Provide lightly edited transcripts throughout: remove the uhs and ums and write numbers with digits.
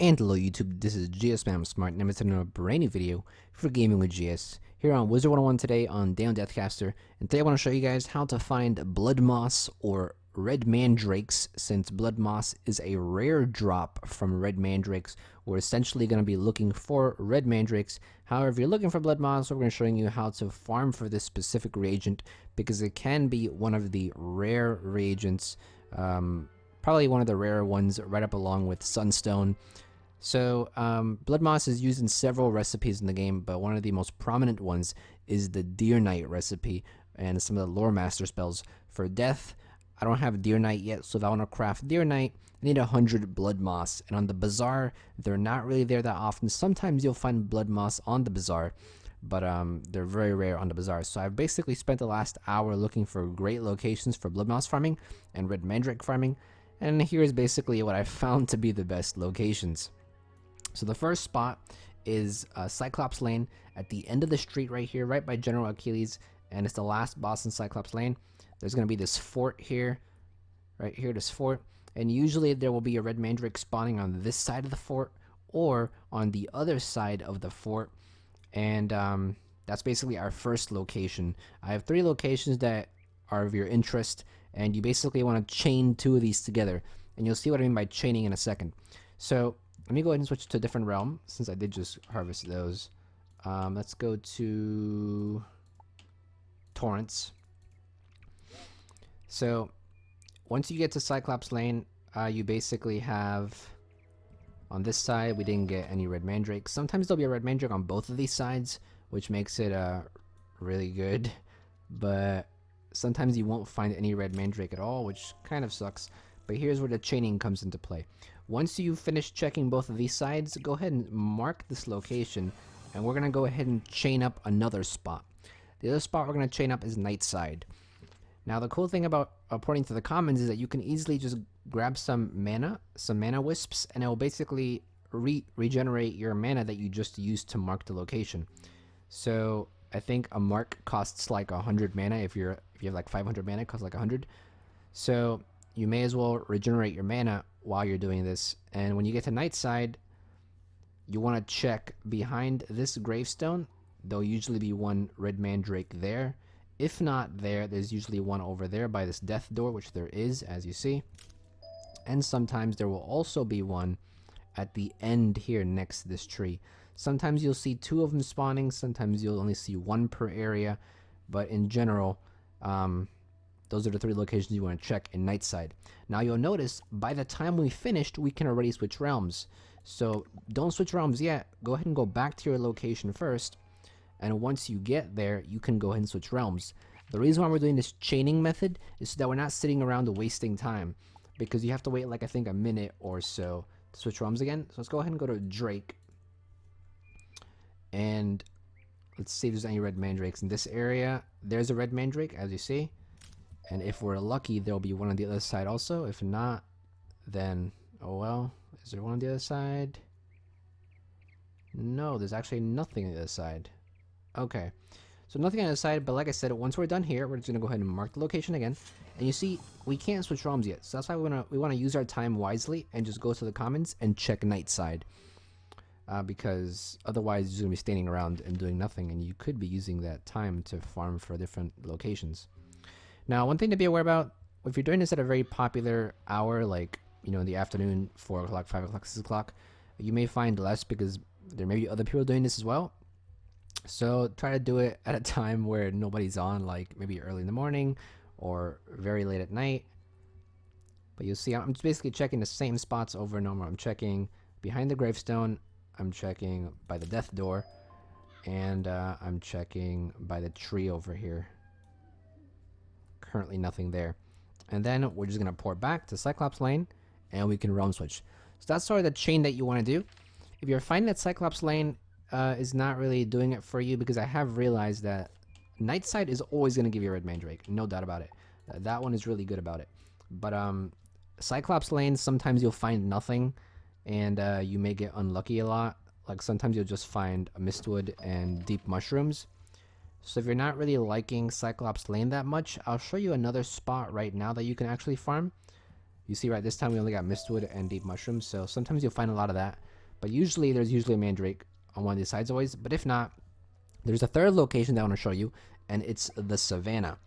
And hello YouTube, this is GSmaniamsmart and I'm making a brand new video for Gaming with GS here on Wizard101 today on Down Deathcaster. And today I want to show you guys how to find blood moss or red mandrakes, since blood moss is a rare drop from red mandrakes. We're essentially going to be looking for red mandrakes. However, if you're looking for blood moss, we're going to show you how to farm for this specific reagent, because it can be one of the rare reagents, probably one of the rarer ones, right up along with sunstone. So blood moss is used in several recipes in the game, but one of the most prominent ones is the Deer Knight recipe and some of the lore master spells. For death, I don't have Deer Knight yet, so if I want to craft Deer Knight, I need 100 blood moss. And on the bazaar, they're not really there that often. Sometimes you'll find blood moss on the bazaar, but they're very rare on the bazaar. So I've basically spent the last hour looking for great locations for blood moss farming and red mandrake farming, and here's basically what I found to be the best locations. So the first spot is Cyclops Lane at the end of the street right here, right by General Achilles, and it's the last boss in Cyclops Lane. There's going to be this fort here, right here, this fort, and usually there will be a red mandrake spawning on this side of the fort or on the other side of the fort, and that's basically our first location. I have 3 locations that are of your interest, and you basically want to chain 2 of these together, and you'll see what I mean by chaining in a second. So let me go ahead and switch to a different realm, since I did just harvest those. Let's go to Torrents. So once you get to Cyclops Lane, you basically have, on this side, we didn't get any red mandrake. Sometimes there'll be a red mandrake on both of these sides, which makes it really good. But sometimes you won't find any red mandrake at all, which kind of sucks. But here's where the chaining comes into play. Once you finish checking both of these sides, go ahead and mark this location, and we're going to go ahead and chain up another spot. The other spot we're going to chain up is Night Side. Now the cool thing about according to the commons is that you can easily just grab some mana wisps, and it will basically regenerate your mana that you just used to mark the location. So I think a mark costs like 100 mana. If you have like 500 mana, it costs like 100. So you may as well regenerate your mana while you're doing this. And when you get to Night Side, you want to check behind this gravestone. There'll usually be one red mandrake there. If not there, there's usually one over there by this death door, which there is, as you see. And sometimes there will also be one at the end here next to this tree. Sometimes you'll see 2 of them spawning, sometimes you'll only see 1 per area, but in general, those are the 3 locations you want to check in Night Side. Now you'll notice, by the time we finished, we can already switch realms. So don't switch realms yet. Go ahead and go back to your location first. And once you get there, you can go ahead and switch realms. The reason why we're doing this chaining method is so that we're not sitting around wasting time, because you have to wait like I think a minute or so to switch realms again. So let's go ahead and go to Drake. And let's see if there's any red mandrakes in this area. There's a red mandrake, as you see. And if we're lucky, there'll be one on the other side also. If not, then, oh well. Is there one on the other side? No, there's actually nothing on the other side. Okay, so nothing on the side, but like I said, once we're done here, we're just going to go ahead and mark the location again. And you see, we can't switch realms yet. So that's why we want to use our time wisely and just go to the commons and check Night Side. Because otherwise, you're just going to be standing around and doing nothing, and you could be using that time to farm for different locations. Now, one thing to be aware about, if you're doing this at a very popular hour, like, you know, in the afternoon, 4 o'clock, 5 o'clock, 6 o'clock, you may find less because there may be other people doing this as well. So try to do it at a time where nobody's on, like maybe early in the morning or very late at night. But you'll see I'm just basically checking the same spots over and over. I'm checking behind the gravestone, I'm checking by the death door, and I'm checking by the tree over here. Currently nothing there. And then we're just going to port back to Cyclops Lane, and we can realm switch. So that's sort of the chain that you want to do. If you're finding that Cyclops Lane is not really doing it for you, because I have realized that Night Side is always going to give you a red mandrake, no doubt about it. That one is really good about it. But Cyclops Lane, sometimes you'll find nothing, and you may get unlucky a lot. Like sometimes you'll just find a mistwood and deep mushrooms. So if you're not really liking Cyclops Lane that much, I'll show you another spot right now that you can actually farm. You see, right, this time we only got mistwood and deep mushrooms, so sometimes you'll find a lot of that. But usually there's a Mandrake on one of these sides always. But if not, there's a third location that I want to show you, and it's the Savannah.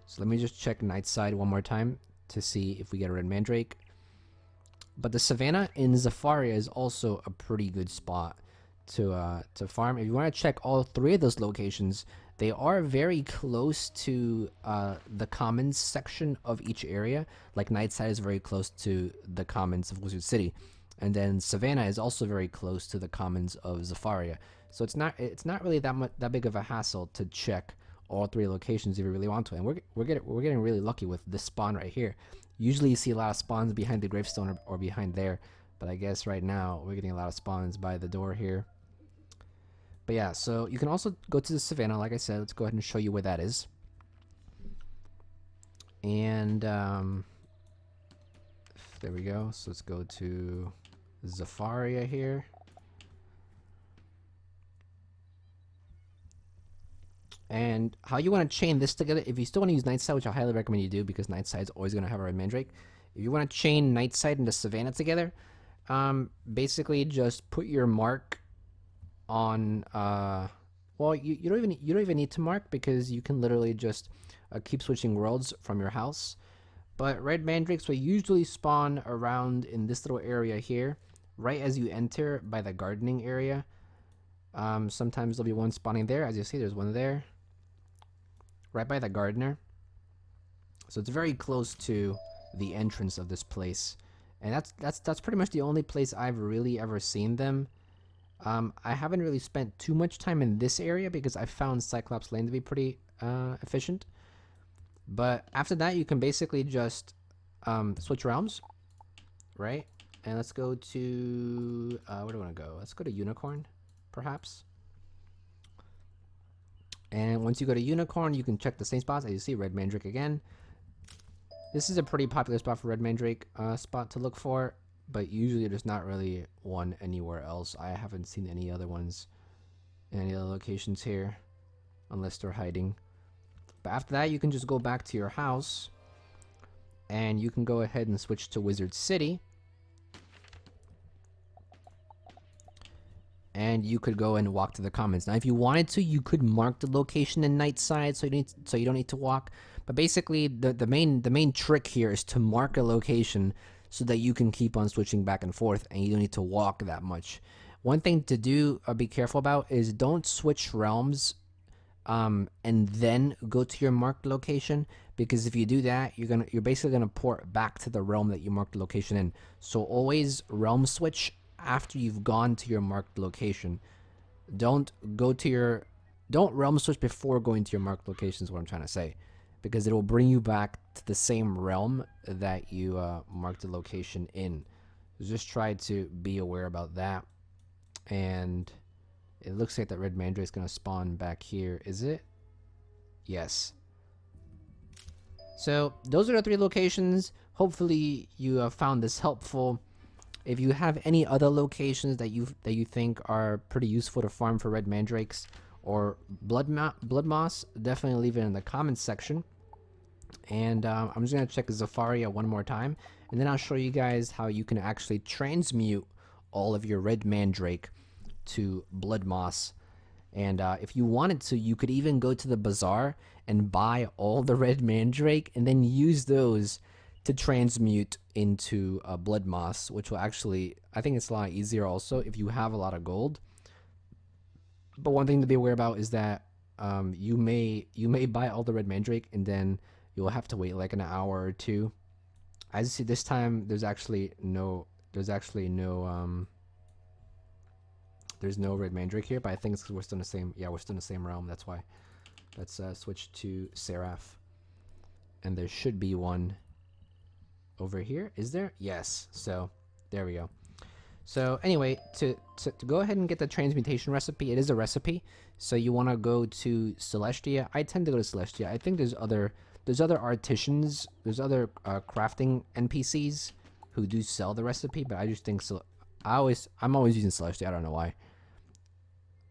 So let me just check night side one more time to see if we get a Red Mandrake. But the Savannah in Zafaria is also a pretty good spot to farm. If you want to check all three of those locations, they are very close to the commons section of each area. Like Nightside is very close to the commons of Wizard City, and then Savannah is also very close to the commons of Zafaria. So it's not really that big of a hassle to check all three locations if you really want to. And we're getting really lucky with this spawn right here. Usually you see a lot of spawns behind the gravestone or behind there, but I guess right now we're getting a lot of spawns by the door here. But yeah, so you can also go to the Savannah. Like I said, let's go ahead and show you where that is. And there we go. So let's go to Zafaria here. And how you want to chain this together, if you still want to use Nightside, which I highly recommend you do because Nightside is always going to have a Red Mandrake. If you want to chain Nightside and the Savannah together, basically just put your mark on, well, you don't even need to mark because you can literally just keep switching worlds from your house. But Red Mandrakes will usually spawn around in this little area here, right as you enter by the gardening area. Sometimes there'll be one spawning there. As you see, there's one there, right by the gardener. So it's very close to the entrance of this place, and that's pretty much the only place I've really ever seen them. I haven't really spent too much time in this area because I found Cyclops Lane to be pretty efficient. But after that, you can basically just switch realms, right? And let's go to where do I want to go? Let's go to Unicorn, perhaps. And once you go to Unicorn, you can check the same spots. As you see, Red Mandrake again. This is a pretty popular spot for Red Mandrake spot to look for, but usually there's not really one anywhere else. I haven't seen any other ones in any other locations here, unless they're hiding. But after that, you can just go back to your house, and you can go ahead and switch to Wizard City. And you could go and walk to the commons. Now, if you wanted to, you could mark the location in Nightside, so you don't need to walk. But basically, the main trick here is to mark a location so that you can keep on switching back and forth, and you don't need to walk that much. One thing to do or be careful about is don't switch realms, and then go to your marked location, because if you do that, you're basically gonna port back to the realm that you marked the location in. So always realm switch after you've gone to your marked location. Don't realm switch before going to your marked location is what I'm trying to say, because it will bring you back to the same realm that you marked the location in. So just try to be aware about that. And it looks like that Red Mandrake is going to spawn back here. Is it? Yes. So those are the three locations. Hopefully you have found this helpful. If you have any other locations that you think are pretty useful to farm for Red Mandrakes or blood moss, definitely leave it in the comments section. And I'm just gonna check Zafaria one more time, and then I'll show you guys how you can actually transmute all of your Red Mandrake to blood moss. And if you wanted to, you could even go to the bazaar and buy all the Red Mandrake and then use those to transmute into blood moss, which will actually, I think it's a lot easier also if you have a lot of gold. But one thing to be aware about is that you may buy all the Red Mandrake and then you'll have to wait like an hour or two. As you see, this time there's no Red Mandrake here, but I think it's because we're still in the same, we're still in the same realm. That's why. Let's switch to Seraph, and there should be one over here. Is there? Yes. So there we go. So anyway, to go ahead and get the transmutation recipe, it is a recipe. So you want to go to Celestia. I tend to go to Celestia. I think there's other artisans, there's other crafting NPCs who do sell the recipe, but I just think I'm always using Celestia. I don't know why.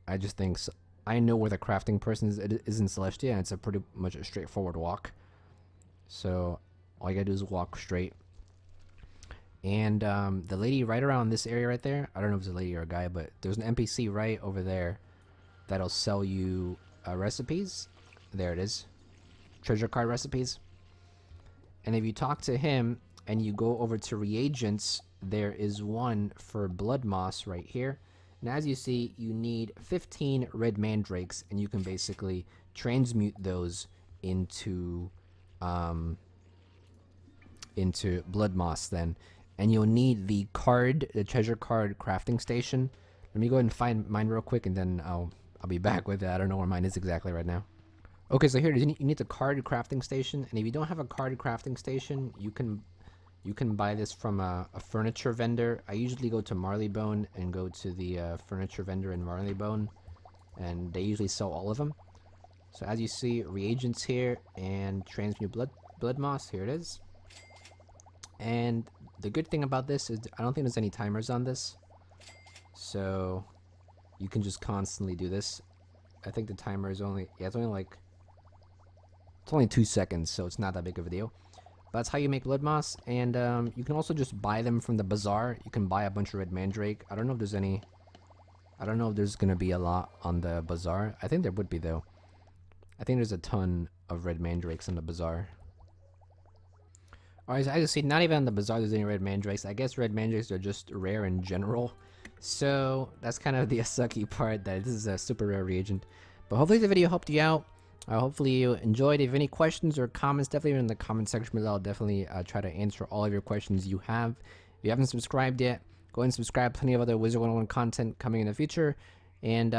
I just think I know where the crafting person is in Celestia, and it's a pretty much a straightforward walk. So all you gotta do is walk straight. And the lady right around this area right there, I don't know if it's a lady or a guy, but there's an NPC right over there that'll sell you recipes. There it is. Treasure card recipes. And if you talk to him and you go over to reagents, there is one for blood moss right here. And as you see, you need 15 red mandrakes, and you can basically transmute those into blood moss then. And you'll need the treasure card crafting station. Let me go ahead and find mine real quick, and then I'll be back with it. I don't know where mine is exactly right now. Okay, so here it is. You need the card crafting station, and if you don't have a card crafting station, you can buy this from a furniture vendor. I usually go to Marleybone and go to the furniture vendor in Marleybone, and they usually sell all of them. So as you see, reagents here and transmute blood moss. Here it is. And the good thing about this is I don't think there's any timers on this, so you can just constantly do this. I think the timer is only it's only 2 seconds, so it's not that big of a deal. But that's how you make blood moss, and you can also just buy them from the bazaar. You can buy a bunch of red mandrake. I don't know if there's any. I don't know if there's gonna be a lot on the bazaar. I think there would be though. I think there's a ton of red mandrakes in the bazaar. Alright, so as you see, not even on the bazaar there's any red mandrakes. I guess red mandrakes are just rare in general. So that's kind of the sucky part, that this is a super rare reagent. But hopefully the video helped you out. Hopefully you enjoyed. If you have any questions or comments, definitely in the comment section below. I'll definitely try to answer all of your questions you have. If you haven't subscribed yet, go ahead and subscribe. Plenty of other Wizard101 content coming in the future. And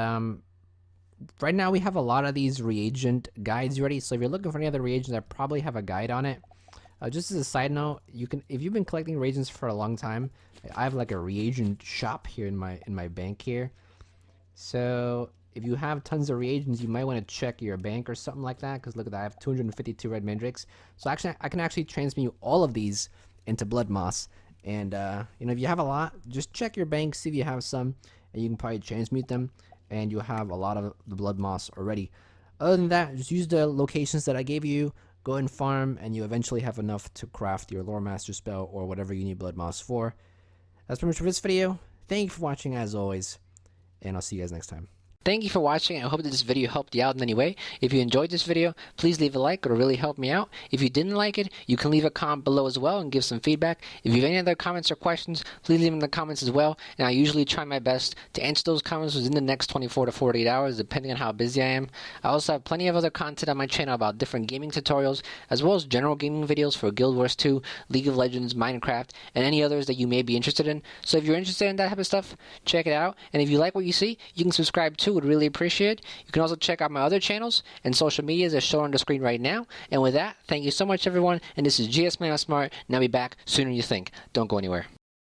right now we have a lot of these reagent guides ready. So if you're looking for any other reagents, I probably have a guide on it. Just as a side note, you can, if you've been collecting reagents for a long time, I have like a reagent shop here in my bank here. So if you have tons of reagents, you might want to check your bank or something like that, because look at that, I have 252 red mandrakes. So actually, I can actually transmute all of these into blood moss. And you know, if you have a lot, just check your bank, see if you have some, and you can probably transmute them, and you'll have a lot of the blood moss already. Other than that, just use the locations that I gave you. Go and farm, and you eventually have enough to craft your Lore Master spell or whatever you need blood moss for. That's pretty much for this video. Thank you for watching as always, and I'll see you guys next time. Thank you for watching. I hope that this video helped you out in any way. If you enjoyed this video, please leave a like. It'll really help me out. If you didn't like it, you can leave a comment below as well and give some feedback. If you have any other comments or questions, please leave them in the comments as well. And I usually try my best to answer those comments within the next 24 to 48 hours, depending on how busy I am. I also have plenty of other content on my channel about different gaming tutorials, as well as general gaming videos for Guild Wars 2, League of Legends, Minecraft, and any others that you may be interested in. So if you're interested in that type of stuff, check it out. And if you like what you see, you can subscribe too. Would really appreciate it. You can also check out my other channels and social medias as shown on the screen right now. And with that, thank you so much everyone, and this is GSmaniamsmart, and I'll be back sooner than you think. Don't go anywhere.